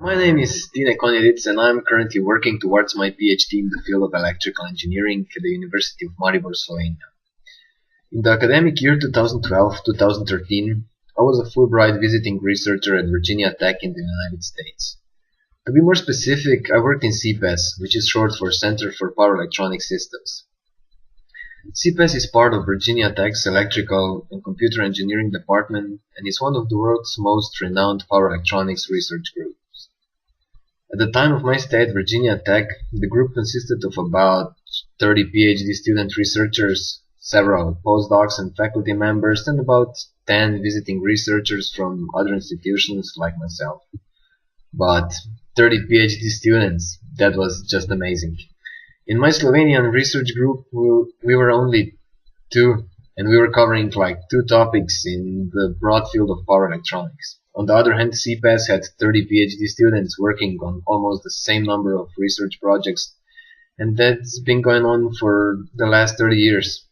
My name is Tine Konjedic and I'm currently working towards my PhD in the field of electrical engineering at the University of Maribor, Slovenia. In the academic year 2012-2013, I was a Fulbright visiting researcher at Virginia Tech in the United States. To be more specific, I worked in CPES, which is short for Center for Power Electronic Systems. CPES is part of Virginia Tech's Electrical and Computer Engineering Department and is one of the world's most renowned power electronics research groups. At the time of my stay at Virginia Tech, the group consisted of about 30 PhD student researchers, several postdocs and faculty members, and about 10 visiting researchers from other institutions like myself. But 30 PhD students, that was just amazing. In my Slovenian research group, we were only two, and we were covering like two topics in the broad field of power electronics. On the other hand, CPES had 30 PhD students working on almost the same number of research projects, and that's been going on for the last 30 years.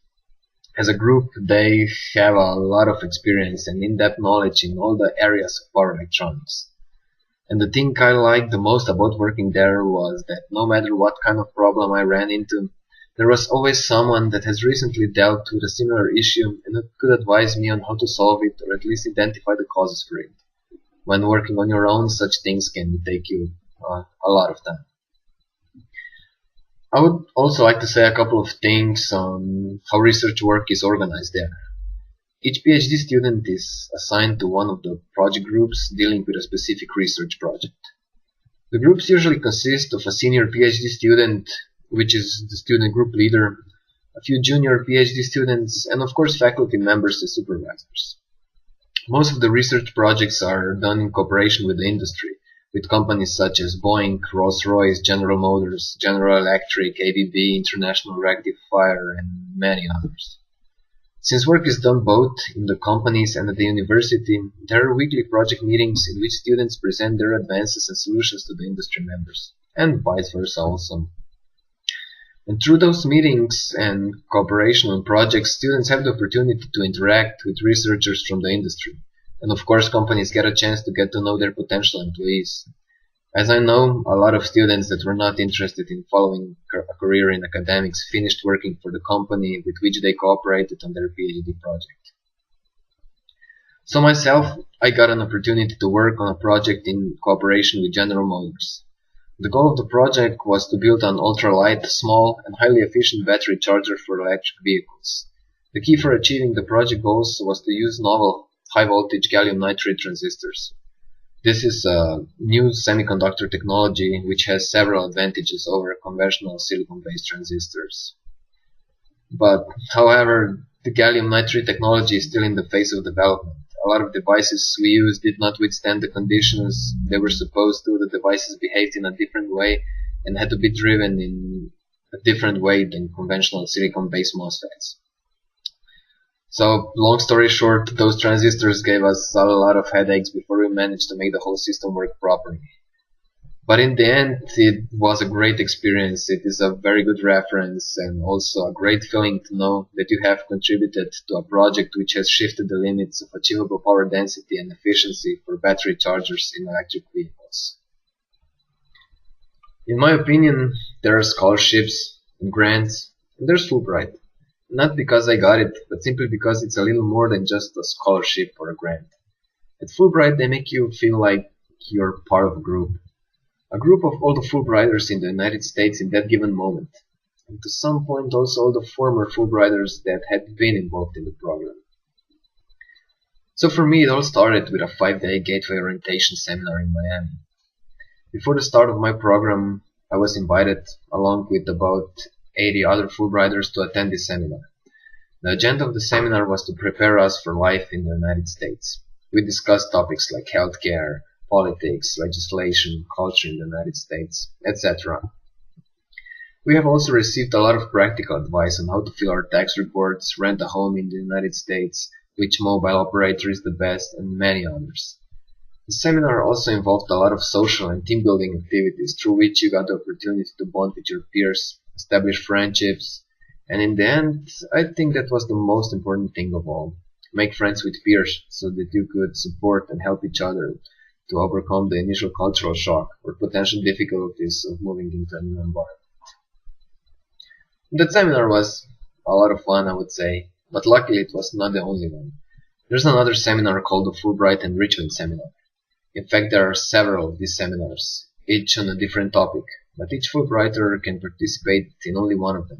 As a group, they have a lot of experience and in-depth knowledge in all the areas of power electronics. And the thing I liked the most about working there was that no matter what kind of problem I ran into, there was always someone that has recently dealt with a similar issue and that could advise me on how to solve it or at least identify the causes for it. When working on your own, such things can take you a lot of time. I would also like to say a couple of things on how research work is organized there. Each PhD student is assigned to one of the project groups dealing with a specific research project. The groups usually consist of a senior PhD student, which is the student group leader, a few junior PhD students, and of course faculty members and supervisors. Most of the research projects are done in cooperation with the industry, with companies such as Boeing, Rolls-Royce, General Motors, General Electric, ABB, International Rectifier, and many others. Since work is done both in the companies and at the university, there are weekly project meetings in which students present their advances and solutions to the industry members, and vice versa also. And through those meetings and cooperation on projects, students have the opportunity to interact with researchers from the industry. And of course, companies get a chance to get to know their potential employees. As I know, a lot of students that were not interested in following a career in academics finished working for the company with which they cooperated on their PhD project. So myself, I got an opportunity to work on a project in cooperation with General Motors. The goal of the project was to build an ultralight, small, and highly efficient battery charger for electric vehicles. The key for achieving the project goals was to use novel, high-voltage gallium nitride transistors. This is a new semiconductor technology which has several advantages over conventional silicon-based transistors. But, however, the gallium nitride technology is still in the phase of development. A lot of devices we use did not withstand the conditions they were supposed to. The devices behaved in a different way and had to be driven in a different way than conventional silicon-based MOSFETs. So, long story short, those transistors gave us a lot of headaches before we managed to make the whole system work properly. But in the end, it was a great experience. It is a very good reference and also a great feeling to know that you have contributed to a project which has shifted the limits of achievable power density and efficiency for battery chargers in electric vehicles. In my opinion, there are scholarships and grants, and there's Fulbright. Not because I got it, but simply because it's a little more than just a scholarship or a grant. At Fulbright, they make you feel like you're part of a group of all the Fulbrighters in the United States in that given moment, and to some point also all the former Fulbrighters that had been involved in the program. So for me, it all started with a 5-day Gateway Orientation Seminar in Miami. Before the start of my program, I was invited, along with about 80 other Fulbrighters, to attend this seminar. The agenda of the seminar was to prepare us for life in the United States. We discussed topics like healthcare, politics, legislation, culture in the United States, etc. We have also received a lot of practical advice on how to fill our tax reports, rent a home in the United States, which mobile operator is the best, and many others. The seminar also involved a lot of social and team building activities through which you got the opportunity to bond with your peers, establish friendships, and in the end, I think that was the most important thing of all. Make friends with peers so that you could support and help each other to overcome the initial cultural shock or potential difficulties of moving into a new environment. That seminar was a lot of fun, I would say, but luckily it was not the only one. There's another seminar called the Fulbright Enrichment Seminar. In fact, there are several of these seminars, each on a different topic, but each Fulbrighter can participate in only one of them.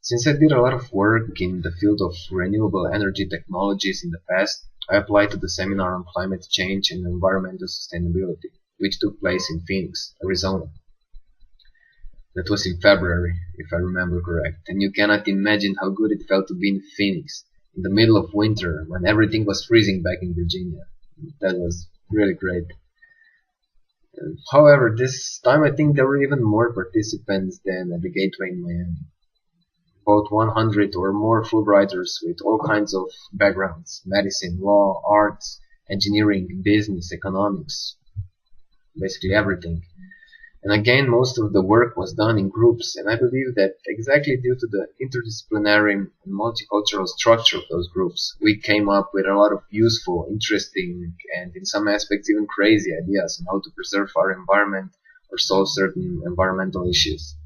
Since I did a lot of work in the field of renewable energy technologies in the past, I applied to the seminar on climate change and environmental sustainability, which took place in Phoenix, Arizona. That was in February, if I remember correct, and you cannot imagine how good it felt to be in Phoenix, in the middle of winter, when everything was freezing back in Virginia. That was really great. However, this time I think there were even more participants than at the Gateway in Miami. About 100 or more Fulbrighters with all kinds of backgrounds: medicine, law, arts, engineering, business, economics, basically everything. And again, most of the work was done in groups, and I believe that exactly due to the interdisciplinary and multicultural structure of those groups, we came up with a lot of useful, interesting, and in some aspects even crazy ideas on how to preserve our environment or solve certain environmental issues.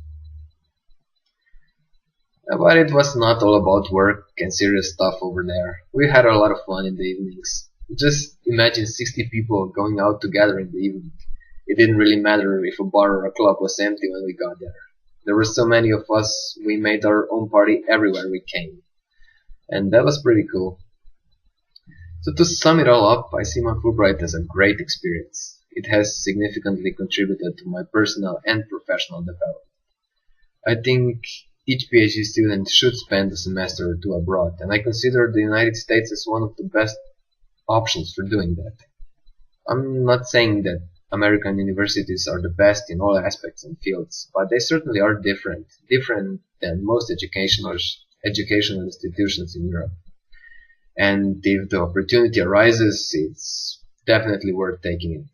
But it was not all about work and serious stuff over there. We had a lot of fun in the evenings. Just imagine 60 people going out together in the evening. It didn't really matter if a bar or a club was empty when we got there. There were so many of us, we made our own party everywhere we came. And that was pretty cool. So to sum it all up, I see my Fulbright as a great experience. It has significantly contributed to my personal and professional development. I think each PhD student should spend a semester or two abroad, and I consider the United States as one of the best options for doing that. I'm not saying that American universities are the best in all aspects and fields, but they certainly are different than most educational institutions in Europe. And if the opportunity arises, it's definitely worth taking it.